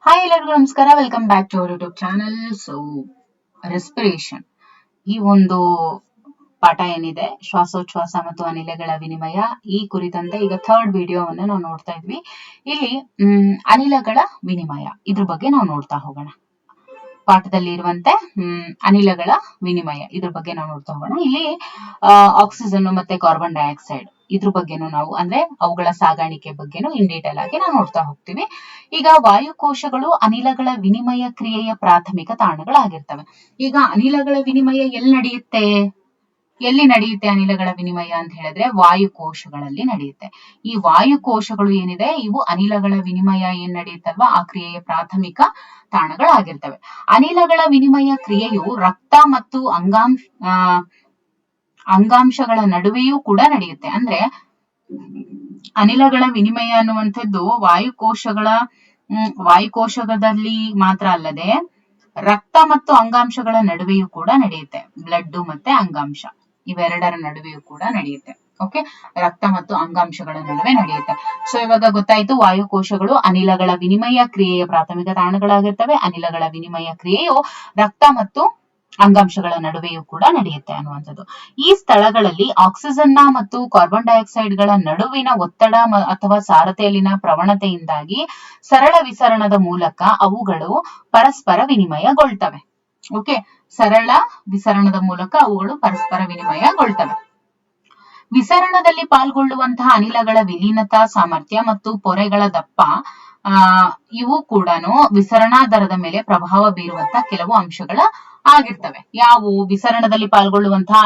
Hi ಎಲ್ಲರಿಗೂ ನಮಸ್ಕಾರ. Welcome back to our YouTube channel. Respiration ಈ ಒಂದು ಪಾಠ ಏನಿದೆ, ಶ್ವಾಸೋಚ್ಛ್ವಾಸ ಮತ್ತು ಅನಿಲಗಳ ವಿನಿಮಯ, ಈ ಕುರಿತಂತೆ ಈಗ ಥರ್ಡ್ ವಿಡಿಯೋವನ್ನು ನಾವು ನೋಡ್ತಾ ಇದ್ವಿ. ಇಲ್ಲಿ ಅನಿಲಗಳ ವಿನಿಮಯ ಇದ್ರ ಬಗ್ಗೆ ನಾವು ನೋಡ್ತಾ ಹೋಗೋಣ. ಪಾಠದಲ್ಲಿ ಇರುವಂತೆ ಅನಿಲಗಳ ವಿನಿಮಯ ಇದ್ರ ಬಗ್ಗೆ ನಾವು ನೋಡ್ತಾ ಹೋಗೋಣ. ಇಲ್ಲಿ ಆಕ್ಸಿಜನ್ ಮತ್ತೆ ಕಾರ್ಬನ್ ಡೈಆಕ್ಸೈಡ್ ಇದ್ರ ಬಗ್ಗೆನೂ ನಾವು ಅಂದ್ರೆ ಅವುಗಳ ಸಾಗಾಣಿಕೆ ಬಗ್ಗೆನೂ ಇನ್ ಡೀಟೇಲ್ ಆಗಿ ನಾವು ನೋಡ್ತಾ ಹೋಗ್ತೀವಿ. ಈಗ ವಾಯುಕೋಶಗಳು ಅನಿಲಗಳ ವಿನಿಮಯ ಕ್ರಿಯೆಯ ಪ್ರಾಥಮಿಕ ತಾಣಗಳಾಗಿರ್ತವೆ. ಈಗ ಅನಿಲಗಳ ವಿನಿಮಯ ಎಲ್ಲಿ ನಡೆಯುತ್ತೆ ಅನಿಲಗಳ ವಿನಿಮಯ ಅಂತ ಹೇಳಿದ್ರೆ ವಾಯುಕೋಶಗಳಲ್ಲಿ ನಡೆಯುತ್ತೆ. ಈ ವಾಯುಕೋಶಗಳು ಏನಿದೆ ಇವು ಅನಿಲಗಳ ವಿನಿಮಯ ಏನ್ ನಡೆಯುತ್ತಲ್ವಾ ಆ ಕ್ರಿಯೆಯ ಪ್ರಾಥಮಿಕ ತಾಣಗಳಾಗಿರ್ತವೆ. ಅನಿಲಗಳ ವಿನಿಮಯ ಕ್ರಿಯೆಯು ರಕ್ತ ಮತ್ತು ಅಂಗಾಂಶಗಳ ನಡುವೆಯೂ ಕೂಡ ನಡೆಯುತ್ತೆ. ಅಂದ್ರೆ ಅನಿಲಗಳ ವಿನಿಮಯ ಅನ್ನುವಂಥದ್ದು ವಾಯುಕೋಶದಲ್ಲಿ ಮಾತ್ರ ಅಲ್ಲದೆ ರಕ್ತ ಮತ್ತು ಅಂಗಾಂಶಗಳ ನಡುವೆಯೂ ಕೂಡ ನಡೆಯುತ್ತೆ. ಬ್ಲಡ್ ಮತ್ತೆ ಅಂಗಾಂಶ ಇವೆರಡರ ನಡುವೆಯೂ ಕೂಡ ನಡೆಯುತ್ತೆ. ಓಕೆ, ರಕ್ತ ಮತ್ತು ಅಂಗಾಂಶಗಳ ನಡುವೆ ನಡೆಯುತ್ತೆ. ಸೊ ಇವಾಗ ಗೊತ್ತಾಯ್ತು, ವಾಯುಕೋಶಗಳು ಅನಿಲಗಳ ವಿನಿಮಯ ಕ್ರಿಯೆಯ ಪ್ರಾಥಮಿಕ ತಾಣಗಳಾಗಿರ್ತವೆ. ಅನಿಲಗಳ ವಿನಿಮಯ ಕ್ರಿಯೆಯು ರಕ್ತ ಮತ್ತು ಅಂಗಾಂಶಗಳ ನಡುವೆಯೂ ಕೂಡ ನಡೆಯುತ್ತೆ ಅನ್ನುವಂಥದ್ದು. ಈ ಸ್ಥಳಗಳಲ್ಲಿ ಆಕ್ಸಿಜನ್ ಮತ್ತು ಕಾರ್ಬನ್ ಡೈಆಕ್ಸೈಡ್ ಗಳ ನಡುವಿನ ಒತ್ತಡ ಅಥವಾ ಸಾರತೆಯಲ್ಲಿನ ಪ್ರವಣತೆಯಿಂದಾಗಿ ಸರಳ ವಿಸರಣದ ಮೂಲಕ ಅವುಗಳು ಪರಸ್ಪರ ವಿನಿಮಯಗೊಳ್ತವೆ. ಓಕೆ, ಸರಳ ವಿಸರಣದ ಮೂಲಕ ಅವುಗಳು ಪರಸ್ಪರ ವಿನಿಮಯಗೊಳ್ತವೆ. ವಿಸರಣದಲ್ಲಿ ಪಾಲ್ಗೊಳ್ಳುವಂತಹ ಅನಿಲಗಳ ವಿಲೀನತಾ ಸಾಮರ್ಥ್ಯ ಮತ್ತು ಪೊರೆಗಳ ದಪ್ಪ ಇವು ಕೂಡ ವಿಸರಣಾ ದರದ ಮೇಲೆ ಪ್ರಭಾವ ಬೀರುವಂತಹ ಕೆಲವು ಅಂಶಗಳ ಆಗಿರ್ತವೆ. ಯಾವುವು ವಿಸರಣದಲ್ಲಿ ಪಾಲ್ಗೊಳ್ಳುವಂತಹ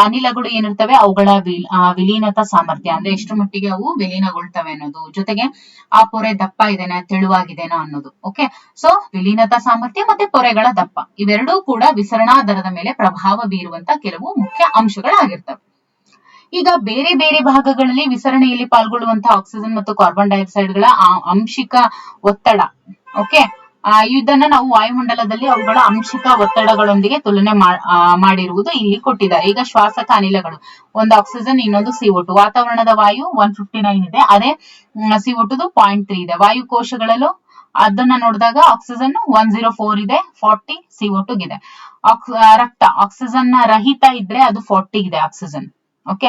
ಅನಿಲಗಳು ಏನಿರ್ತವೆ ಅವುಗಳ ವಿಲೀನತಾ ಸಾಮರ್ಥ್ಯ ಅಂದ್ರೆ ಎಷ್ಟು ಮಟ್ಟಿಗೆ ಅವು ವಿಲೀನಗೊಳ್ತವೆ ಅನ್ನೋದು, ಜೊತೆಗೆ ಆ ಪೊರೆ ದಪ್ಪ ಇದೆನಾ ತೆಳುವಾಗಿದೆನಾ ಅನ್ನೋದು. ಓಕೆ, ಸೊ ವಿಲೀನತಾ ಸಾಮರ್ಥ್ಯ ಮತ್ತೆ ಪೊರೆಗಳ ದಪ್ಪ ಇವೆರಡೂ ಕೂಡ ವಿಸರಣಾ ದರದ ಮೇಲೆ ಪ್ರಭಾವ ಬೀರುವಂತಹ ಕೆಲವು ಮುಖ್ಯ ಅಂಶಗಳಾಗಿರ್ತವೆ. ಈಗ ಬೇರೆ ಬೇರೆ ಭಾಗಗಳಲ್ಲಿ ವಿಸರಣೆಯಲ್ಲಿ ಪಾಲ್ಗೊಳ್ಳುವಂತಹ ಆಕ್ಸಿಜನ್ ಮತ್ತು ಕಾರ್ಬನ್ ಡೈಆಕ್ಸೈಡ್ ಗಳ ಆಂಶಿಕ ಒತ್ತಡ, ಓಕೆ, ಇದನ್ನ ನಾವು ವಾಯುಮಂಡಲದಲ್ಲಿ ಅವುಗಳ ಆಂಶಿಕ ಒತ್ತಡಗಳೊಂದಿಗೆ ತುಲನೆ ಮಾಡಿರುವುದು ಇಲ್ಲಿ ಕೊಟ್ಟಿದ್ದಾರೆ. ಈಗ ಶ್ವಾಸಕ ಅನಿಲಗಳು, ಒಂದು ಆಕ್ಸಿಜನ್ ಇನ್ನೊಂದು CO2. ವಾತಾವರಣದ ವಾಯು 159 ಇದೆ, ಅದೇ CO2 0.3 ಇದೆ. ವಾಯುಕೋಶಗಳಲ್ಲೂ ಅದನ್ನ ನೋಡಿದಾಗ ಆಕ್ಸಿಜನ್ 104 ಇದೆ, 40 CO2 ಇದೆ. ರಕ್ತ ಆಕ್ಸಿಜನ್ ರಹಿತ ಇದ್ರೆ ಅದು 40 ಇದೆ ಆಕ್ಸಿಜನ್. ಓಕೆ,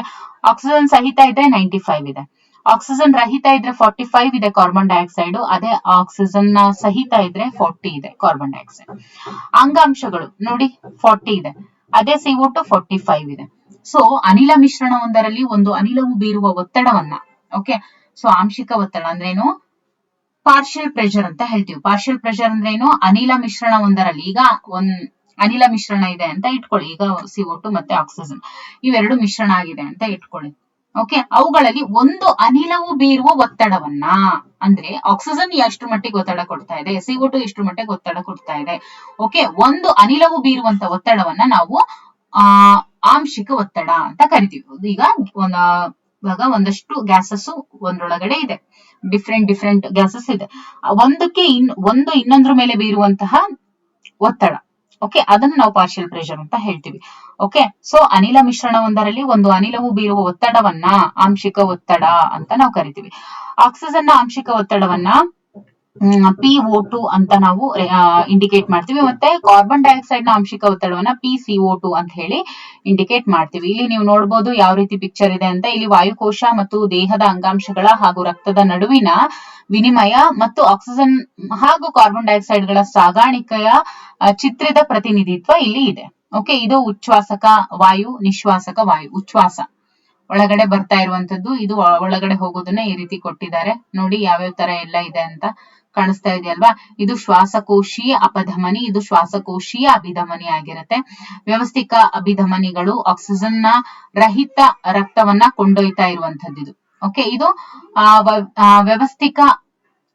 ಆಕ್ಸಿಜನ್ ಸಹಿತ ಇದ್ರೆ 95 ಇದೆ. ಆಕ್ಸಿಜನ್ ರಹಿತ ಇದ್ರೆ 45 ಇದೆ ಕಾರ್ಬನ್ ಡೈಆಕ್ಸೈಡ್, ಅದೇ ಆಕ್ಸಿಜನ್ ಸಹಿತ ಇದ್ರೆ 40 ಇದೆ ಕಾರ್ಬನ್ ಡೈಆಕ್ಸೈಡ್. ಅಂಗಾಂಶಗಳು ನೋಡಿ 40 ಇದೆ, ಅದೇ CO2 45 ಇದೆ. ಸೊ ಅನಿಲ ಮಿಶ್ರಣ ಒಂದರಲ್ಲಿ ಒಂದು ಅನಿಲವು ಬೀರುವ ಒತ್ತಡವನ್ನ, ಓಕೆ, ಸೊ ಆಂಶಿಕ ಒತ್ತಡ ಅಂದ್ರೇನು, ಪಾರ್ಷಿಯಲ್ ಪ್ರೆಷರ್ ಅಂತ ಹೇಳ್ತೀವಿ. ಪಾರ್ಷಿಯಲ್ ಪ್ರೆಷರ್ ಅಂದ್ರೇನು, ಅನಿಲ ಮಿಶ್ರಣ ಒಂದರಲ್ಲಿ ಈಗ ಅನಿಲ ಮಿಶ್ರಣ ಇದೆ ಅಂತ ಇಟ್ಕೊಳ್ಳಿ. ಈಗ CO2 ಮತ್ತೆ ಆಕ್ಸಿಜನ್ ಇವೆರಡು ಮಿಶ್ರಣ ಆಗಿದೆ ಅಂತ ಇಟ್ಕೊಳ್ಳಿ. ಓಕೆ, ಅವುಗಳಲ್ಲಿ ಒಂದು ಅನಿಲವು ಬೀರುವ ಒತ್ತಡವನ್ನ, ಅಂದ್ರೆ ಆಕ್ಸಿಜನ್ ಎಷ್ಟು ಮಟ್ಟಿಗೆ ಒತ್ತಡ ಕೊಡ್ತಾ ಇದೆ, CO2 ಎಷ್ಟು ಮಟ್ಟಿಗೆ ಒತ್ತಡ ಕೊಡ್ತಾ ಇದೆ. ಓಕೆ, ಒಂದು ಅನಿಲವು ಬೀರುವಂತ ಒತ್ತಡವನ್ನ ನಾವು ಆಂಶಿಕ ಒತ್ತಡ ಅಂತ ಕರಿತೀವಿ. ಇವಾಗ ಒಂದಷ್ಟು ಗ್ಯಾಸಸ್ ಒಂದ್ರೊಳಗಡೆ ಇದೆ, ಡಿಫ್ರೆಂಟ್ ಗ್ಯಾಸಸ್ ಇದೆ. ಒಂದು ಇನ್ನೊಂದ್ರ ಮೇಲೆ ಬೀರುವಂತಹ ಒತ್ತಡ, ಓಕೆ, ಅದನ್ನು ನಾವು ಪಾರ್ಷಿಯಲ್ ಪ್ರೆಷರ್ ಅಂತ ಹೇಳ್ತೀವಿ. ಓಕೆ, ಸೊ ಅನಿಲ ಮಿಶ್ರಣ ಒಂದರಲ್ಲಿ ಒಂದು ಅನಿಲವು ಬೀರುವ ಒತ್ತಡವನ್ನ ಆಂಶಿಕ ಒತ್ತಡ ಅಂತ ನಾವು ಕರಿತೀವಿ. ಆಕ್ಸಿಜನ್ ನ ಆಂಶಿಕ ಒತ್ತಡವನ್ನ PO2 ಅಂತ ನಾವು ಇಂಡಿಕೇಟ್ ಮಾಡ್ತೀವಿ. ಮತ್ತೆ ಕಾರ್ಬನ್ ಡೈಆಕ್ಸೈಡ್ ನ ಆಂಶಿಕ ಒತ್ತಡವನ್ನ PCO2 ಅಂತ ಹೇಳಿ ಇಂಡಿಕೇಟ್ ಮಾಡ್ತೀವಿ. ಇಲ್ಲಿ ನೀವು ನೋಡಬಹುದು ಯಾವ ರೀತಿ ಪಿಕ್ಚರ್ ಇದೆ ಅಂತ. ಇಲ್ಲಿ ವಾಯುಕೋಶ ಮತ್ತು ದೇಹದ ಅಂಗಾಂಶಗಳ ಹಾಗೂ ರಕ್ತದ ನಡುವಿನ ವಿನಿಮಯ ಮತ್ತು ಆಕ್ಸಿಜನ್ ಹಾಗೂ ಕಾರ್ಬನ್ ಡೈಆಕ್ಸೈಡ್ ಗಳ ಸಾಗಾಣಿಕೆಯ ಚಿತ್ರಿತ ಪ್ರತಿನಿಧಿತ್ವ ಇಲ್ಲಿ ಇದೆ. ಓಕೆ, ಇದು ಉಚ್ಛ್ವಾಸಕ ವಾಯು, ನಿಶ್ವಾಸಕ ವಾಯು. ಉಚ್ಛ್ವಾಸ ಒಳಗಡೆ ಬರ್ತಾ ಇರುವಂತದ್ದು, ಇದು ಒಳಗಡೆ ಹೋಗೋದನ್ನ ಈ ರೀತಿ ಕೊಟ್ಟಿದ್ದಾರೆ ನೋಡಿ, ಯಾವ್ಯಾವ ತರ ಎಲ್ಲ ಇದೆ ಅಂತ ಕಾಣಿಸ್ತಾ ಇದೆಯಲ್ವಾ. ಇದು ಶ್ವಾಸಕೋಶೀಯ ಅಪಧಮನಿ, ಇದು ಶ್ವಾಸಕೋಶೀಯ ಅಭಿಧಮನಿ ಆಗಿರುತ್ತೆ. ವ್ಯವಸ್ಥಿಕ ಅಭಿಧಮನಿಗಳು ಆಕ್ಸಿಜನ್ ನ ರಹಿತ ರಕ್ತವನ್ನ ಕೊಂಡೊಯ್ತಾ ಇರುವಂತದ್ದು. ಓಕೆ, ಇದು ವ್ಯವಸ್ಥಿಕ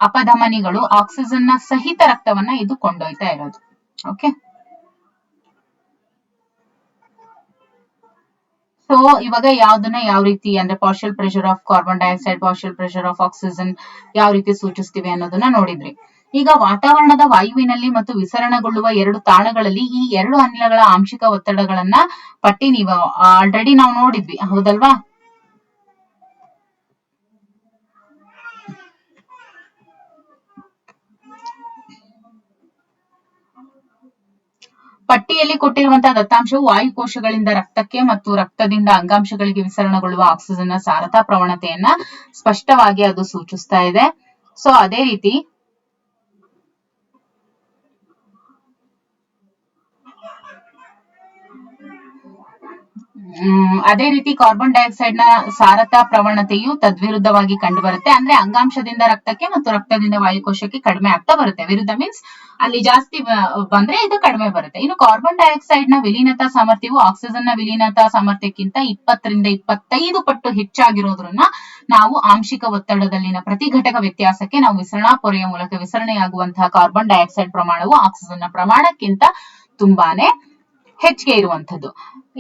ಅಪಧಮನಿಗಳು ಆಕ್ಸಿಜನ್ ನ ಸಹಿತ ರಕ್ತವನ್ನ ಇದು ಕೊಂಡೊಯ್ತಾ ಇರೋದು. ಓಕೆ, ಸೊ ಇವಾಗ ಯಾವ್ದನ್ನ ಯಾವ ರೀತಿ ಅಂದ್ರೆ partial pressure of carbon dioxide, partial pressure of oxygen ಯಾವ ರೀತಿ ಸೂಚಿಸ್ತೀವಿ ಅನ್ನೋದನ್ನ ನೋಡಿದ್ರಿ. ಈಗ ವಾತಾವರಣದ ವಾಯುವಿನಲ್ಲಿ ಮತ್ತು ವಿಸರಣಗೊಳ್ಳುವ ಎರಡು ತಾಣಗಳಲ್ಲಿ ಈ ಎರಡು ಅನಿಲಗಳ ಆಂಶಿಕ ಒತ್ತಡಗಳನ್ನ ಪಟ್ಟಿ ನೀವು ಆಲ್ರೆಡಿ ನಾವು ನೋಡಿದ್ವಿ, ಹೌದಲ್ವಾ. ಪಟ್ಟಿಯಲ್ಲಿ ಕೊಟ್ಟಿರುವಂತಹ ದತ್ತಾಂಶವು ವಾಯುಕೋಶಗಳಿಂದ ರಕ್ತಕ್ಕೆ ಮತ್ತು ರಕ್ತದಿಂದ ಅಂಗಾಂಶಗಳಿಗೆ ವಿಸರಣಗೊಳ್ಳುವ ಆಕ್ಸಿಜನ್ ನ ಸಾರತಾ ಪ್ರವಣತೆಯನ್ನ ಸ್ಪಷ್ಟವಾಗಿ ಅದು ಸೂಚಿಸ್ತಾ ಇದೆ. ಸೊ ಅದೇ ರೀತಿ ಕಾರ್ಬನ್ ಡೈಆಕ್ಸೈಡ್ ನ ಸಾರತಾ ಪ್ರವಣತೆಯು ತದ್ವಿರುದ್ಧವಾಗಿ ಕಂಡು ಬರುತ್ತೆ. ಅಂದ್ರೆ ಅಂಗಾಂಶದಿಂದ ರಕ್ತಕ್ಕೆ ಮತ್ತು ರಕ್ತದಿಂದ ವಾಯುಕೋಶಕ್ಕೆ ಕಡಿಮೆ ಆಗ್ತಾ ಬರುತ್ತೆ. ವಿರುದ್ಧ ಮೀನ್ಸ್ ಅಲ್ಲಿ ಜಾಸ್ತಿ ಬಂದ್ರೆ ಇದು ಕಡಿಮೆ ಬರುತ್ತೆ. ಇನ್ನು ಕಾರ್ಬನ್ ಡೈಆಕ್ಸೈಡ್ ನ ವಿಲೀನತಾ ಸಾಮರ್ಥ್ಯವು ಆಕ್ಸಿಜನ್ ನ ವಿಲೀನತಾ ಸಾಮರ್ಥ್ಯಕ್ಕಿಂತ 20 ರಿಂದ 25 ಪಟ್ಟು ಹೆಚ್ಚಾಗಿರೋದ್ರನ್ನ ನಾವು ಆಂಶಿಕ ಒತ್ತಡದಲ್ಲಿನ ಪ್ರತಿ ಘಟಕ ವ್ಯತ್ಯಾಸಕ್ಕೆ ನಾವು ವಿಸರಣಾ ಪೊರೆಯ ಮೂಲಕ ವಿಸರಣೆಯಾಗುವಂತಹ ಕಾರ್ಬನ್ ಡೈಆಕ್ಸೈಡ್ ಪ್ರಮಾಣವು ಆಕ್ಸಿಜನ್ ನ ಪ್ರಮಾಣಕ್ಕಿಂತ ತುಂಬಾನೇ ಹೆಚ್ಚಿಗೆ ಇರುವಂತದ್ದು.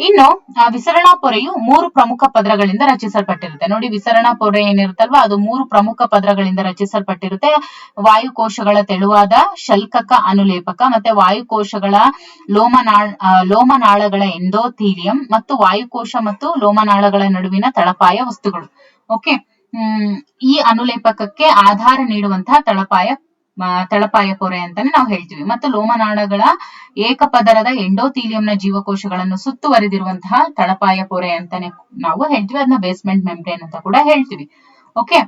ಇನ್ನು ವಿಸರಣಾ ಪೊರೆಯು 3 ಪ್ರಮುಖ ಪದರಗಳಿಂದ ರಚಿಸಲ್ಪಟ್ಟಿರುತ್ತೆ. ನೋಡಿ, ವಿಸರಣಾ ಪೊರೆ ಏನಿರುತ್ತಲ್ವಾ ಅದು 3 ಪ್ರಮುಖ ಪದರಗಳಿಂದ ರಚಿಸಲ್ಪಟ್ಟಿರುತ್ತೆ. ವಾಯುಕೋಶಗಳ ತೆಳುವಾದ ಶಲ್ಕಕ ಅನುಲೇಪಕ, ಮತ್ತೆ ವಾಯುಕೋಶಗಳ ಲೋಮನಾಳಗಳ ಎಂಡೋಥೀಲಿಯಂ ಮತ್ತು ವಾಯುಕೋಶ ಮತ್ತು ಲೋಮನಾಳಗಳ ನಡುವಿನ ತಳಪಾಯ ವಸ್ತುಗಳು. ಓಕೆ, ಈ ಅನುಲೇಪಕಕ್ಕೆ ಆಧಾರ ನೀಡುವಂತಹ ತಳಪಾಯ ಪೊರೆ ಅಂತಾನೆ ನಾವು ಹೇಳ್ತೀವಿ. ಮತ್ತು ಲೋಮನಾಳಗಳ ಏಕಪದರದ ಎಂಡೋಥೀಲಿಯಂನ ಜೀವಕೋಶಗಳನ್ನು ಸುತ್ತುವರಿದಿರುವಂತಹ ತಳಪಾಯ ಪೊರೆ ಅಂತಾನೆ ನಾವು ಹೇಳ್ತೀವಿ. ಅದನ್ನ ಬೇಸ್ಮೆಂಟ್ ಮೆಂಬ್ರೇನ್ ಅಂತ ಕೂಡ ಹೇಳ್ತೀವಿ. ಓಕೆ,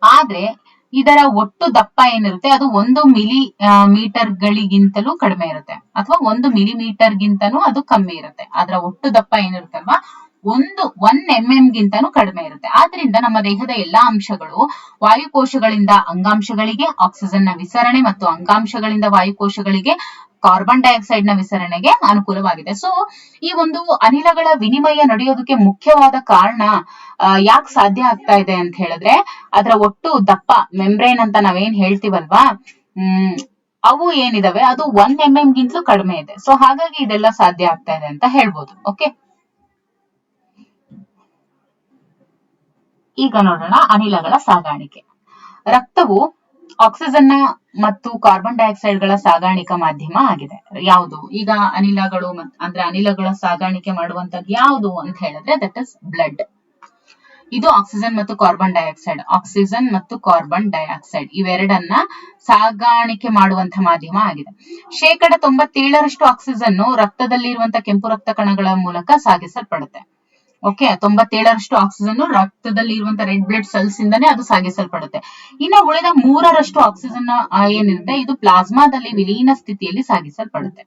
ಆದ್ರೆ ಇದರ ಒಟ್ಟು ದಪ್ಪ ಏನಿರುತ್ತೆ ಅದು 1 ಮಿಲಿಮೀಟರ್ಗಳಿಗಿಂತಲೂ ಕಡಿಮೆ ಇರುತ್ತೆ, ಅಥವಾ 1 ಮಿಲಿಮೀಟರ್ ಗಿಂತನೂ ಅದು ಕಮ್ಮಿ ಇರುತ್ತೆ. ಅದರ ಒಟ್ಟು ದಪ್ಪ ಏನಿರುತ್ತಲ್ವಾ 1 mm ಗಿಂತನೂ ಕಡಿಮೆ ಇರುತ್ತೆ. ಆದ್ರಿಂದ ನಮ್ಮ ದೇಹದ ಎಲ್ಲಾ ಅಂಶಗಳು ವಾಯುಕೋಶಗಳಿಂದ ಅಂಗಾಂಶಗಳಿಗೆ ಆಕ್ಸಿಜನ್ ನ ವಿಸರಣೆ ಮತ್ತು ಅಂಗಾಂಶಗಳಿಂದ ವಾಯುಕೋಶಗಳಿಗೆ ಕಾರ್ಬನ್ ಡೈಆಕ್ಸೈಡ್ ನ ವಿಸರಣೆಗೆ ಅನುಕೂಲವಾಗಿದೆ. ಸೊ ಈ ಒಂದು ಅನಿಲಗಳ ವಿನಿಮಯ ನಡೆಯೋದಕ್ಕೆ ಮುಖ್ಯವಾದ ಕಾರಣ ಯಾಕೆ ಸಾಧ್ಯ ಆಗ್ತಾ ಇದೆ ಅಂತ ಹೇಳಿದ್ರೆ, ಅದರ ಒಟ್ಟು ದಪ್ಪ ಮೆಂಬ್ರೇನ್ ಅಂತ ನಾವೇನ್ ಹೇಳ್ತೀವಲ್ವಾ, ಅವು ಏನಿದಾವೆ ಅದು 1 mm ಗಿಂತಲೂ ಕಡಿಮೆ ಇದೆ. ಸೊ ಹಾಗಾಗಿ ಇದೆಲ್ಲ ಸಾಧ್ಯ ಆಗ್ತಾ ಇದೆ ಅಂತ ಹೇಳ್ಬೋದು. ಓಕೆ, ಈಗ ನೋಡೋಣ ಅನಿಲಗಳ ಸಾಗಾಣಿಕೆ. ರಕ್ತವು ಆಕ್ಸಿಜನ್ ಮತ್ತು ಕಾರ್ಬನ್ ಡೈಆಕ್ಸೈಡ್ ಗಳ ಸಾಗಾಣಿಕಾ ಮಾಧ್ಯಮ ಆಗಿದೆ. ಯಾವುದು? ಈಗ ಅನಿಲಗಳು ಅಂದ್ರೆ ಅನಿಲಗಳ ಸಾಗಾಣಿಕೆ ಮಾಡುವಂತದ್ದು ಯಾವುದು ಅಂತ ಹೇಳಿದ್ರೆ ದಟ್ ಇಸ್ ಬ್ಲಡ್. ಇದು ಆಕ್ಸಿಜನ್ ಮತ್ತು ಕಾರ್ಬನ್ ಡೈಆಕ್ಸೈಡ್ ಇವೆರಡನ್ನ ಸಾಗಾಣಿಕೆ ಮಾಡುವಂತಹ ಮಾಧ್ಯಮ ಆಗಿದೆ. 97% ಆಕ್ಸಿಜನ್ ರಕ್ತದಲ್ಲಿರುವಂತಹ ಕೆಂಪು ರಕ್ತ ಕಣಗಳ ಮೂಲಕ ಸಾಗಿಸಲ್ಪಡುತ್ತೆ. ಓಕೆ, 97% ಆಕ್ಸಿಜನ್ ರಕ್ತದಲ್ಲಿ ಇರುವಂತಹ ರೆಡ್ ಬ್ಲಡ್ ಸೆಲ್ಸ್ ಇಂದಾನೆ ಅದು ಸಾಗಿಸಲ್ಪಡುತ್ತೆ. ಇನ್ನು ಉಳಿದ 3% ಆಕ್ಸಿಜನ್ ಏನಿರುತ್ತೆ ಇದು ಪ್ಲಾಸ್ಮಾದಲ್ಲಿ ವಿಲೀನ ಸ್ಥಿತಿಯಲ್ಲಿ ಸಾಗಿಸಲ್ಪಡುತ್ತೆ.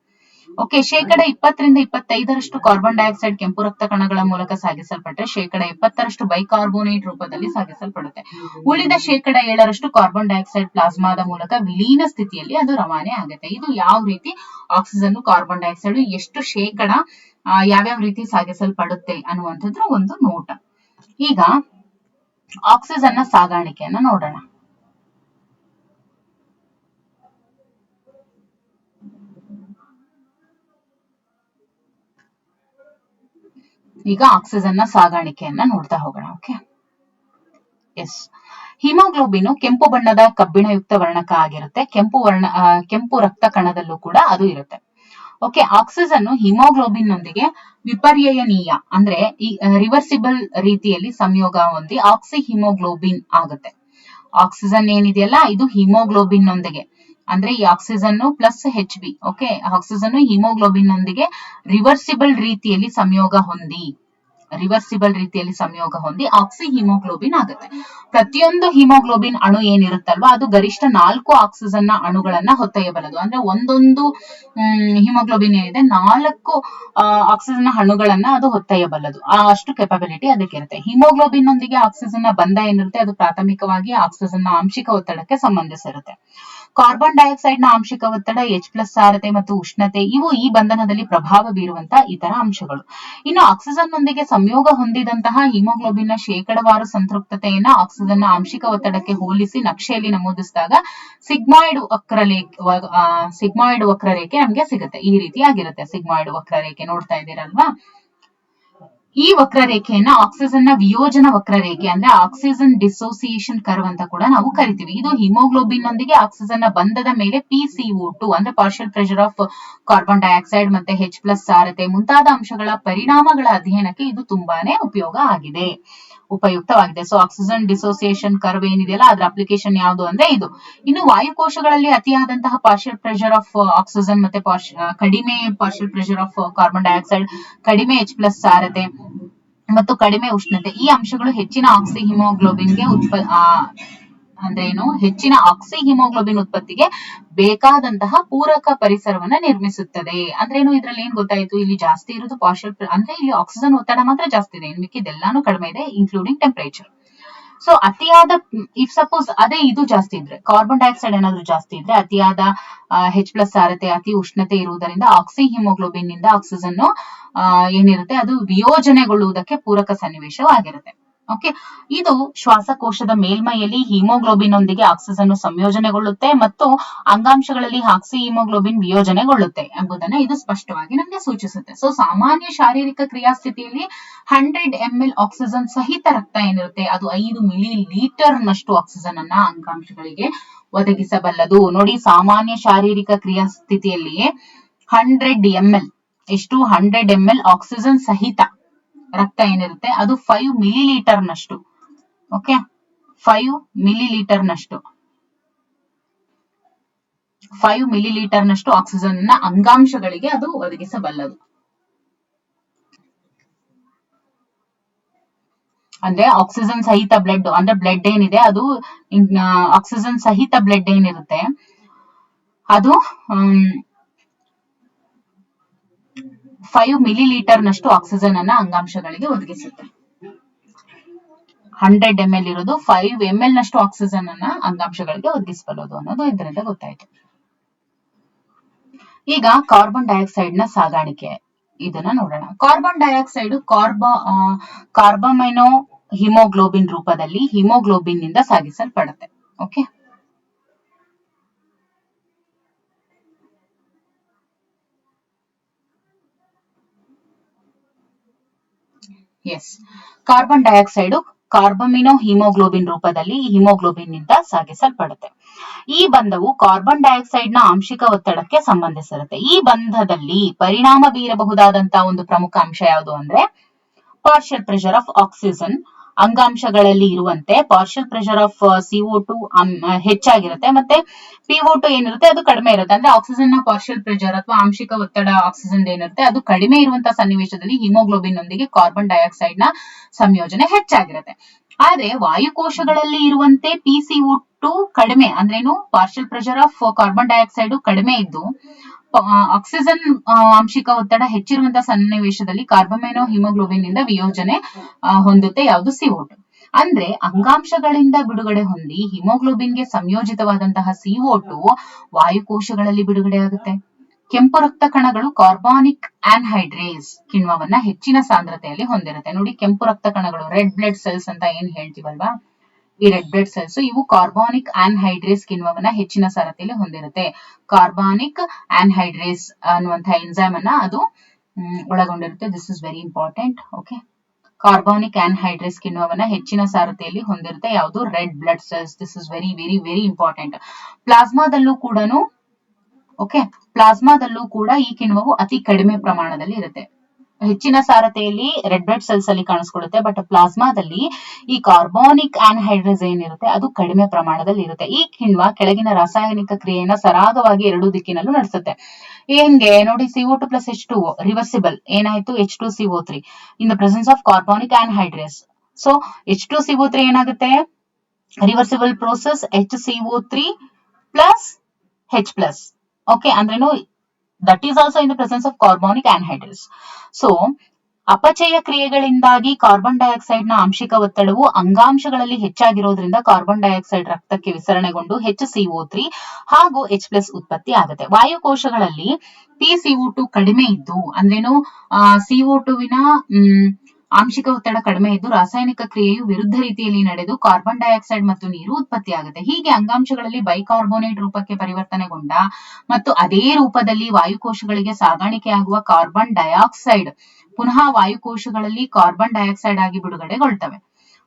ಓಕೆ, 20 ರಿಂದ 25% ಕಾರ್ಬನ್ ಡೈಆಕ್ಸೈಡ್ ಕೆಂಪು ರಕ್ತ ಕಣಗಳ ಮೂಲಕ ಸಾಗಿಸಲ್ಪಟ್ರೆ 70% ಬೈಕಾರ್ಬೋನೇಟ್ ರೂಪದಲ್ಲಿ ಸಾಗಿಸಲ್ಪಡುತ್ತೆ. ಉಳಿದ 7% ಕಾರ್ಬನ್ ಡೈಆಕ್ಸೈಡ್ ಪ್ಲಾಸ್ಮಾದ ಮೂಲಕ ವಿಲೀನ ಸ್ಥಿತಿಯಲ್ಲಿ ಅದು ರವಾನೆ ಆಗುತ್ತೆ. ಇದು ಯಾವ ರೀತಿ ಆಕ್ಸಿಜನ್ ಕಾರ್ಬನ್ ಡೈಆಕ್ಸೈಡ್ ಎಷ್ಟು ಶೇಕಡ ಯಾವ್ಯಾವ ರೀತಿ ಸಾಗಿಸಲ್ಪಡುತ್ತೆ ಅನ್ನುವಂಥದ್ರ ಒಂದು ನೋಟ. ಈಗ ಆಕ್ಸಿಜನ್ ನ ಸಾಗಾಣಿಕೆಯನ್ನ ನೋಡೋಣ. ಈಗ ಆಕ್ಸಿಜನ್ ನ ಸಾಗಾಣಿಕೆಯನ್ನ ನೋಡ್ತಾ ಹೋಗೋಣ. ಓಕೆ, ಎಸ್, ಹಿಮೋಗ್ಲೋಬಿನ್ ಕೆಂಪು ಬಣ್ಣದ ಕಬ್ಬಿಣಯುಕ್ತ ವರ್ಣಕ ಆಗಿರುತ್ತೆ. ಕೆಂಪು ರಕ್ತ ಕಣದಲ್ಲೂ ಕೂಡ ಅದು ಇರುತ್ತೆ. ಓಕೆ, ಆಕ್ಸಿಜನ್ ಹಿಮೋಗ್ಲೋಬಿನ್ ನೊಂದಿಗೆ ವಿಪರ್ಯಯನೀಯ ಅಂದ್ರೆ ಈ ರಿವರ್ಸಿಬಲ್ ರೀತಿಯಲ್ಲಿ ಸಂಯೋಗ ಹೊಂದಿ ಆಕ್ಸಿ ಹಿಮೋಗ್ಲೋಬಿನ್ ಆಗುತ್ತೆ. ಆಕ್ಸಿಜನ್ ಏನಿದೆಯಲ್ಲ ಇದು ಹಿಮೋಗ್ಲೋಬಿನ್ ನೊಂದಿಗೆ ಅಂದ್ರೆ ಈ oxygen plus HB. Okay, oxygen haemoglobin ನೊಂದಿಗೆ ರಿವರ್ಸಿಬಲ್ ರೀತಿಯಲ್ಲಿ ಸಂಯೋಗ ಹೊಂದಿ ಆಕ್ಸಿ ಹಿಮೋಗ್ಲೋಬಿನ್ ಆಗುತ್ತೆ. ಪ್ರತಿಯೊಂದು ಹಿಮೋಗ್ಲೋಬಿನ್ ಅಣು ಏನಿರುತ್ತಲ್ವಾ ಅದು ಗರಿಷ್ಠ 4 ಆಕ್ಸಿಜನ್ ನ ಅಣುಗಳನ್ನ ಹೊತ್ತೊಯ್ಯಬಲ್ಲದು. ಅಂದ್ರೆ ಒಂದೊಂದು ಹಿಮೋಗ್ಲೋಬಿನ್ ಏನಿದೆ 4 ಆಕ್ಸಿಜನ್ ಅಣುಗಳನ್ನ ಅದು ಹೊತ್ತೊಯ್ಯಬಲ್ಲದು. ಅಷ್ಟು ಕೆಪಬಿಲಿಟಿ ಅದಕ್ಕೆ ಇರುತ್ತೆ. ಹಿಮೋಗ್ಲೋಬಿನ್ ನೊಂದಿಗೆ ಆಕ್ಸಿಜನ್ ನ ಬಂಧ ಏನಿರುತ್ತೆ ಅದು ಪ್ರಾಥಮಿಕವಾಗಿ ಆಕ್ಸಿಜನ್ ನ ಆಂಶಿಕ ಒತ್ತಡಕ್ಕೆ ಸಂಬಂಧಿಸಿರುತ್ತೆ. ಕಾರ್ಬನ್ ಡೈಆಕ್ಸೈಡ್ ನ ಆಂಶಿಕ ಒತ್ತಡ, H+ ಸಾರತೆ ಮತ್ತು ಉಷ್ಣತೆ ಇವು ಈ ಬಂಧನದಲ್ಲಿ ಪ್ರಭಾವ ಬೀರುವಂತಹ ಇತರ ಅಂಶಗಳು. ಇನ್ನು ಆಕ್ಸಿಜನ್ ನೊಂದಿಗೆ ಸಂಯೋಗ ಹೊಂದಿದಂತಹ ಹಿಮೋಗ್ಲೋಬಿನ್ ನ ಶೇಕಡವಾರು ಸಂತೃಪ್ತತೆಯನ್ನ ಆಕ್ಸಿಜನ್ ನ ಆಂಶಿಕ ಒತ್ತಡಕ್ಕೆ ಹೋಲಿಸಿ ನಕ್ಷೆಯಲ್ಲಿ ನಮೂದಿಸಿದಾಗ ಸಿಗ್ಮಾಯ್ಡ್ ವಕ್ರರೇಖೆ ನಮ್ಗೆ ಸಿಗುತ್ತೆ. ಈ ರೀತಿ ಆಗಿರುತ್ತೆ ಸಿಗ್ಮಾಯ್ಡ್ ವಕ್ರರೇಖೆ. ನೋಡ್ತಾ ಇದ್ದೀರಲ್ವಾ? ಈ ವಕ್ರರೇಖೆಯನ್ನ ಆಕ್ಸಿಜನ್ ನ ವಿಯೋಜನ ವಕ್ರರೇಖೆ ಅಂದ್ರೆ ಆಕ್ಸಿಜನ್ ಡಿಸೋಸಿಯೇಷನ್ ಕರ್ವ್ ಅಂತ ಕೂಡ ನಾವು ಕರಿತೀವಿ. ಇದು ಹಿಮೋಗ್ಲೋಬಿನ್ ನೊಂದಿಗೆ ಆಕ್ಸಿಜನ್ ನ ಬಂಧದ ಮೇಲೆ PCO2 ಅಂದ್ರೆ partial pressure of carbon dioxide ಮತ್ತೆ H+ ಸಾರತೆ ಮುಂತಾದ ಅಂಶಗಳ ಪರಿಣಾಮಗಳ ಅಧ್ಯಯನಕ್ಕೆ ಇದು ತುಂಬಾನೇ ಉಪಯೋಗ ಆಗಿದೆ. ಉಪಯುಕ್ತವಾಗಿದೆ. ಸೊ ಆಕ್ಸಿಜನ್ ಡಿಸೋಸಿಯೇಷನ್ ಕರ್ವ್ ಏನಿದೆಯಲ್ಲ ಅದ್ರ ಅಪ್ಲಿಕೇಶನ್ ಯಾವುದು ಅಂದ್ರೆ ಇದು. ಇನ್ನು ವಾಯುಕೋಶಗಳಲ್ಲಿ ಅತಿಯಾದಂತಹ ಪಾರ್ಷಿಯಲ್ ಪ್ರೆಷರ್ ಆಫ್ ಆಕ್ಸಿಜನ್ ಮತ್ತೆ ಕಡಿಮೆ partial pressure of carbon dioxide, ಕಡಿಮೆ H+ ಸಾರತೆ ಮತ್ತು ಕಡಿಮೆ ಉಷ್ಣತೆ, ಈ ಅಂಶಗಳು ಹೆಚ್ಚಿನ ಆಕ್ಸಿ ಹಿಮೋಗ್ಲೋಬಿನ್ಗೆ ಹೆಚ್ಚಿನ ಆಕ್ಸಿ ಹಿಮೋಗ್ಲೋಬಿನ್ ಉತ್ಪತ್ತಿಗೆ ಬೇಕಾದಂತಹ ಪೂರಕ ಪರಿಸರವನ್ನ ನಿರ್ಮಿಸುತ್ತದೆ. ಅಂದ್ರೇನು, ಇದ್ರಲ್ಲಿ ಏನ್ ಗೊತ್ತಾಯ್ತು, ಇಲ್ಲಿ ಜಾಸ್ತಿ ಇರೋದು ಪಾರ್ಷಿಯಲ್ ಅಂದ್ರೆ ಇಲ್ಲಿ ಆಕ್ಸಿಜನ್ ಒತ್ತಡ ಮಾತ್ರ ಜಾಸ್ತಿ ಇದೆ, ಮಿಕ್ಕಿದೆಲ್ಲಾನು ಕಡಿಮೆ ಇದೆ ಇನ್ಕ್ಲೂಡಿಂಗ್ ಟೆಂಪರೇಚರ್. ಸೊ ಅತಿಯಾದ ಇಫ್ ಸಪೋಸ್ ಅದೇ ಇದು ಜಾಸ್ತಿ ಇದ್ರೆ, ಕಾರ್ಬನ್ ಡೈಆಕ್ಸೈಡ್ ಏನಾದ್ರು ಜಾಸ್ತಿ ಇದ್ರೆ, ಅತಿಯಾದ H+ ಸಾರತೆ, ಅತಿ ಉಷ್ಣತೆ ಇರುವುದರಿಂದ ಆಕ್ಸಿ ಹಿಮೋಗ್ಲೋಬಿನ್ ನಿಂದ ಆಕ್ಸಿಜನ್ ಏನಿರುತ್ತೆ ಅದು ವಿಯೋಜನೆಗೊಳ್ಳುವುದಕ್ಕೆ ಪೂರಕ ಸನ್ನಿವೇಶವಾಗಿರುತ್ತೆ. ಓಕೆ, ಇದು ಶ್ವಾಸಕೋಶದ ಮೇಲ್ಮೈಯಲ್ಲಿ ಹಿಮೋಗ್ಲೋಬಿನ್ ನೊಂದಿಗೆ ಆಕ್ಸಿಜನ್ ಸಂಯೋಜನೆಗೊಳ್ಳುತ್ತೆ ಮತ್ತು ಅಂಗಾಂಶಗಳಲ್ಲಿ ಆಕ್ಸಿ ಹಿಮೋಗ್ಲೋಬಿನ್ ವಿಯೋಜನೆಗೊಳ್ಳುತ್ತೆ ಎಂಬುದನ್ನ ಇದು ಸ್ಪಷ್ಟವಾಗಿ ನಮಗೆ ಸೂಚಿಸುತ್ತೆ. ಸೊ ಸಾಮಾನ್ಯ ಶಾರೀರಿಕ ಕ್ರಿಯಾಸ್ಥಿತಿಯಲ್ಲಿ 100 ml ಆಕ್ಸಿಜನ್ ಸಹಿತ ರಕ್ತ ಏನಿರುತ್ತೆ ಅದು 5 ಮಿಲಿಲೀಟರ್ ನಷ್ಟು ಆಕ್ಸಿಜನ್ ಅನ್ನ ಅಂಗಾಂಶಗಳಿಗೆ ಒದಗಿಸಬಲ್ಲದು. ನೋಡಿ, ಸಾಮಾನ್ಯ ಶಾರೀರಿಕ ಕ್ರಿಯಾಸ್ಥಿತಿಯಲ್ಲಿ 100 ml ಎಷ್ಟು 100 ml ಆಕ್ಸಿಜನ್ ಸಹಿತ ರಕ್ತ ಏನಿರುತ್ತೆ ಅದು 5 ಮಿಲಿಲೀಟರ್ ನಷ್ಟು, ಓಕೆ 5 ಮಿಲಿಲೀಟರ್ ನಷ್ಟು ಆಕ್ಸಿಜನ್ ನ ಅಂಗಾಂಶಗಳಿಗೆ ಅದು ಒದಗಿಸಬಲ್ಲದು. ಅಂದ್ರೆ ಆಕ್ಸಿಜನ್ ಸಹಿತ ಬ್ಲಡ್ ಅಂದ್ರೆ ಬ್ಲಡ್ ಏನಿದೆ ಅದು ಆಕ್ಸಿಜನ್ ಸಹಿತ ಬ್ಲಡ್ ಏನಿರುತ್ತೆ ಅದು 5 ಮಿಲಿಲೀಟರ್ ನಷ್ಟು ಆಕ್ಸಿಜನ್ ಅನ್ನ ಅಂಗಾಂಶಗಳಿಗೆ ಒದಗಿಸುತ್ತೆ. 100 ml ಇರೋದು 5 ml ನಷ್ಟು ಆಕ್ಸಿಜನ್ ಅನ್ನ ಅಂಗಾಂಶಗಳಿಗೆ ಒದಗಿಸಬಲ್ಲದು ಅನ್ನೋದು ಇದರಿಂದ ಗೊತ್ತಾಯ್ತು. ಈಗ ಕಾರ್ಬನ್ ಡೈಆಕ್ಸೈಡ್ ನ ಸಾಗಾಣಿಕೆ ಇದನ್ನ ನೋಡೋಣ. ಕಾರ್ಬನ್ ಡೈಆಕ್ಸೈಡ್ ಕಾರ್ಬಮೈನೋ ಹಿಮೋಗ್ಲೋಬಿನ್ ರೂಪದಲ್ಲಿ ಹಿಮೋಗ್ಲೋಬಿನ್ ನಿಂದ ಸಾಗಿಸಲ್ಪಡುತ್ತೆ. Okay, yes, carbon dioxide carbamino haemoglobin ರೂಪದಲ್ಲಿ ಹಿಮೋಗ್ಲೋಬಿನ್ ನಿಂದ ಸಾಗಿಸಲ್ಪಡುತ್ತೆ. ಈ ಬಂಧವು ಕಾರ್ಬನ್ ಡೈಆಕ್ಸೈಡ್ ನ ಆಂಶಿಕ ಒತ್ತಡಕ್ಕೆ ಸಂಬಂಧಿಸಿರುತ್ತೆ. ಈ ಬಂಧದಲ್ಲಿ ಪರಿಣಾಮ ಬೀರಬಹುದಾದಂತಹ ಒಂದು ಪ್ರಮುಖ ಅಂಶ ಯಾವುದು ಅಂದ್ರೆ ಪಾರ್ಷಿಯಲ್ ಪ್ರೆಷರ್ ಆಫ್ ಆಕ್ಸಿಜನ್. ಅಂಗಾಂಶಗಳಲ್ಲಿ ಇರುವಂತೆ ಪಾರ್ಷಿಯಲ್ ಪ್ರೆಷರ್ ಆಫ್ CO2 ಹೆಚ್ಚಾಗಿರುತ್ತೆ ಮತ್ತೆ PO2 ಏನಿರುತ್ತೆ ಅದು ಕಡಿಮೆ ಇರುತ್ತೆ. ಅಂದ್ರೆ ಆಕ್ಸಿಜನ್ ನ ಪಾರ್ಷಿಯಲ್ ಪ್ರೆಷರ್ ಅಥವಾ ಆಂಶಿಕ ಒತ್ತಡ ಆಕ್ಸಿಜನ್ ಏನಿರುತ್ತೆ ಅದು ಕಡಿಮೆ ಇರುವಂತಹ ಸನ್ನಿವೇಶದಲ್ಲಿ ಹಿಮೋಗ್ಲೋಬಿನ್ ನೊಂದಿಗೆ ಕಾರ್ಬನ್ ಡೈಆಕ್ಸೈಡ್ ನ ಸಂಯೋಜನೆ ಹೆಚ್ಚಾಗಿರುತ್ತೆ. ಆದ್ರೆ ವಾಯುಕೋಶಗಳಲ್ಲಿ ಇರುವಂತೆ PCO2 ಕಡಿಮೆ ಅಂದ್ರೇನು, partial pressure of carbon dioxide ಕಡಿಮೆ ಇದ್ದು ಆಕ್ಸಿಜನ್ ಆಂಶಿಕ ಒತ್ತಡ ಹೆಚ್ಚಿರುವಂತಹ ಸನ್ನಿವೇಶದಲ್ಲಿ ಕಾರ್ಬಮೈನೋ ಹಿಮೋಗ್ಲೋಬಿನ್ ನಿಂದ ವಿಯೋಜನೆ ಹೊಂದುತ್ತೆ ಯಾವುದು CO2. ಅಂದ್ರೆ ಅಂಗಾಂಶಗಳಿಂದ ಬಿಡುಗಡೆ ಹೊಂದಿ ಹಿಮೋಗ್ಲೋಬಿನ್ ಗೆ ಸಂಯೋಜಿತವಾದಂತಹ CO2 ವಾಯುಕೋಶಗಳಲ್ಲಿ ಬಿಡುಗಡೆ ಆಗುತ್ತೆ. ಕೆಂಪು ರಕ್ತ ಕಣಗಳು ಕಾರ್ಬಾನಿಕ್ ಆನ್ಹೈಡ್ರೇಸ್ ಕಿಣ್ವವನ್ನ ಹೆಚ್ಚಿನ ಸಾಂದ್ರತೆಯಲ್ಲಿ ಹೊಂದಿರುತ್ತೆ. ನೋಡಿ, ಕೆಂಪು ರಕ್ತ ಕಣಗಳು ರೆಡ್ ಬ್ಲಡ್ ಸೆಲ್ಸ್ ಅಂತ ಏನ್ ಹೇಳ್ತೀವಲ್ವಾ, ಈ ರೆಡ್ ಬ್ಲಡ್ ಸೆಲ್ಸ್ ಇವು ಕಾರ್ಬಾನಿಕ್ ಆನ್ಹೈಡ್ರೇಸ್ ಕಿಣ್ವವನ್ನ ಹೆಚ್ಚಿನ ಸಾರತೆಯಲ್ಲಿ ಹೊಂದಿರುತ್ತೆ. ಕಾರ್ಬಾನಿಕ್ ಆನ್ಹೈಡ್ರೇಸ್ ಅನ್ನುವಂತಹ ಎನ್ಸೈಮ್ ಅನ್ನ ಅದು ಒಳಗೊಂಡಿರುತ್ತೆ. This is very important. Okay, carbonic anhydrase ಕಿಣ್ವವನ್ನ ಹೆಚ್ಚಿನ ಸಾರತೆಯಲ್ಲಿ ಹೊಂದಿರುತ್ತೆ ಯಾವುದು, red blood cells. This is very very very important. ಪ್ಲಾಸ್ಮಾದಲ್ಲೂ ಕೂಡ ಈ ಕಿಣ್ವವು ಅತಿ ಕಡಿಮೆ ಪ್ರಮಾಣದಲ್ಲಿ ಇರುತ್ತೆ. ಹೆಚ್ಚಿನ ಸಾರತೆಯಲ್ಲಿ ರೆಡ್ ಬ್ಲಡ್ ಸೆಲ್ಸ್ ಅಲ್ಲಿ ಕಾಣಿಸ್ಕೊಳ್ಳುತ್ತೆ, ಬಟ್ ಪ್ಲಾಸ್ಮಾದಲ್ಲಿ ಈ ಕಾರ್ಬಾನಿಕ್ ಆನ್ಹೈಡ್ರೇಸ್ ಏನಿರುತ್ತೆ ಅದು ಕಡಿಮೆ ಪ್ರಮಾಣದಲ್ಲಿ ಇರುತ್ತೆ. ಈ ಕಿಣ್ವ ಕೆಳಗಿನ ರಾಸಾಯನಿಕ ಕ್ರಿಯೆಯನ್ನ ಸರಾಗವಾಗಿ ಎರಡೂ ದಿಕ್ಕಿನಲ್ಲೂ ನಡೆಸುತ್ತೆ. ಹೆಂಗೆ ನೋಡಿ, CO2 plus H2O ರಿವರ್ಸಿಬಲ್ ಏನಾಯ್ತು, H2CO3 in the presence of carbonic anhydrase. So H2CO3 ಏನಾಗುತ್ತೆ, reversible process HCO3 plus H+. Okay, ಅಂದ್ರೇನು that is also in the presence of carbonic anhydrous. So ಅಪಚಯ ಕ್ರಿಯೆಗಳಿಂದಾಗಿ ಕಾರ್ಬನ್ ಡೈಆಕ್ಸೈಡ್ ನ ಆಂಶಿಕ ಒತ್ತಡವು ಅಂಗಾಂಶಗಳಲ್ಲಿ ಹೆಚ್ಚಾಗಿರೋದ್ರಿಂದ carbon dioxide ರಕ್ತಕ್ಕೆ ವಿಸರಣೆಗೊಂಡು HCO3 ಹಾಗೂ H+ ಉತ್ಪತ್ತಿ ಆಗುತ್ತೆ. ವಾಯುಕೋಶಗಳಲ್ಲಿ PCO2 ಕಡಿಮೆ ಇದ್ದು ಅಂದ್ರೇನು, CO2 ವಿನ ಆಂಶಿಕ ಒತ್ತಡ ಕಡಿಮೆ ಇದ್ದು ರಾಸಾಯನಿಕ ಕ್ರಿಯೆಯು ವಿರುದ್ಧ ರೀತಿಯಲ್ಲಿ ನಡೆದು ಕಾರ್ಬನ್ ಡೈಆಕ್ಸೈಡ್ ಮತ್ತು ನೀರು ಉತ್ಪತ್ತಿಯಾಗುತ್ತೆ. ಹೀಗೆ ಅಂಗಾಂಶಗಳಲ್ಲಿ ಬೈಕಾರ್ಬೋನೇಟ್ ರೂಪಕ್ಕೆ ಪರಿವರ್ತನೆಗೊಂಡ ಮತ್ತು ಅದೇ ರೂಪದಲ್ಲಿ ವಾಯುಕೋಶಗಳಿಗೆ ಸಾಗಾಣಿಕೆಯಾಗುವ ಕಾರ್ಬನ್ ಡೈಆಕ್ಸೈಡ್ ಪುನಃ ವಾಯುಕೋಶಗಳಲ್ಲಿ ಕಾರ್ಬನ್ ಡೈಆಕ್ಸೈಡ್ ಆಗಿ ಬಿಡುಗಡೆಗೊಳ್ತವೆ.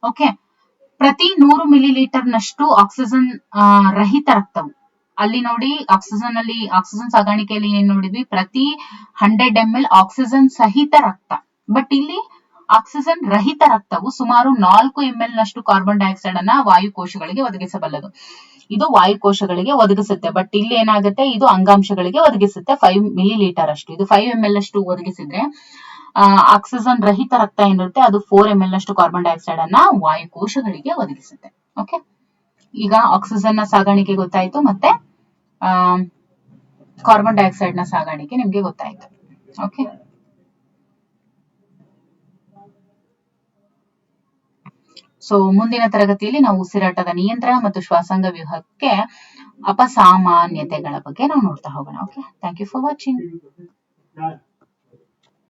ಓಕೆ, ಪ್ರತಿ 100 ಮಿಲಿಲೀಟರ್ ನಷ್ಟು ಆಕ್ಸಿಜನ್ ರಹಿತ ರಕ್ತವು, ಅಲ್ಲಿ ನೋಡಿ ಆಕ್ಸಿಜನ್ ಸಾಗಾಣಿಕೆಯಲ್ಲಿ ಏನ್ ನೋಡಿದ್ವಿ, ಪ್ರತಿ 100 ml ಆಕ್ಸಿಜನ್ ಸಹಿತ ರಕ್ತ, ಬಟ್ ಇಲ್ಲಿ ಆಕ್ಸಿಜನ್ ರಹಿತ ರಕ್ತವು ಸುಮಾರು 4 ml ನಷ್ಟು ಕಾರ್ಬನ್ ಡೈಆಕ್ಸೈಡ್ ಅನ್ನ ವಾಯುಕೋಶಗಳಿಗೆ ಒದಗಿಸಬಲ್ಲದು. ಇದು ವಾಯುಕೋಶಗಳಿಗೆ ಒದಗಿಸುತ್ತೆ, ಬಟ್ ಇಲ್ಲಿ ಏನಾಗುತ್ತೆ, ಇದು ಅಂಗಾಂಶಗಳಿಗೆ ಒದಗಿಸುತ್ತೆ 5 ಮಿಲಿಲೀಟರ್ ಅಷ್ಟು. ಇದು 5 ml ಅಷ್ಟು ಒದಗಿಸಿದ್ರೆ ಆಕ್ಸಿಜನ್ ರಹಿತ ರಕ್ತ ಏನಿರುತ್ತೆ ಅದು 4 ml ಅಷ್ಟು ಕಾರ್ಬನ್ ಡೈಆಕ್ಸೈಡ್ ಅನ್ನ ವಾಯುಕೋಶಗಳಿಗೆ ಒದಗಿಸುತ್ತೆ. ಓಕೆ, ಈಗ ಆಕ್ಸಿಜನ್ ನ ಸಾಗಾಣಿಕೆ ಗೊತ್ತಾಯ್ತು, ಮತ್ತೆ ಕಾರ್ಬನ್ ಡೈಆಕ್ಸೈಡ್ ನ ಸಾಗಾಣಿಕೆ ನಿಮ್ಗೆ ಗೊತ್ತಾಯ್ತು. ಓಕೆ, ಸೊ ಮುಂದಿನ ತರಗತಿಯಲ್ಲಿ ನಾವು ಉಸಿರಾಟದ ನಿಯಂತ್ರಣ ಮತ್ತು ಶ್ವಾಸಾಂಗ ವ್ಯೂಹಕ್ಕೆ ಅಪಸಾಮಾನ್ಯತೆಗಳ ಬಗ್ಗೆ ನಾವು ನೋಡ್ತಾ ಹೋಗೋಣ. Okay, thank you for watching.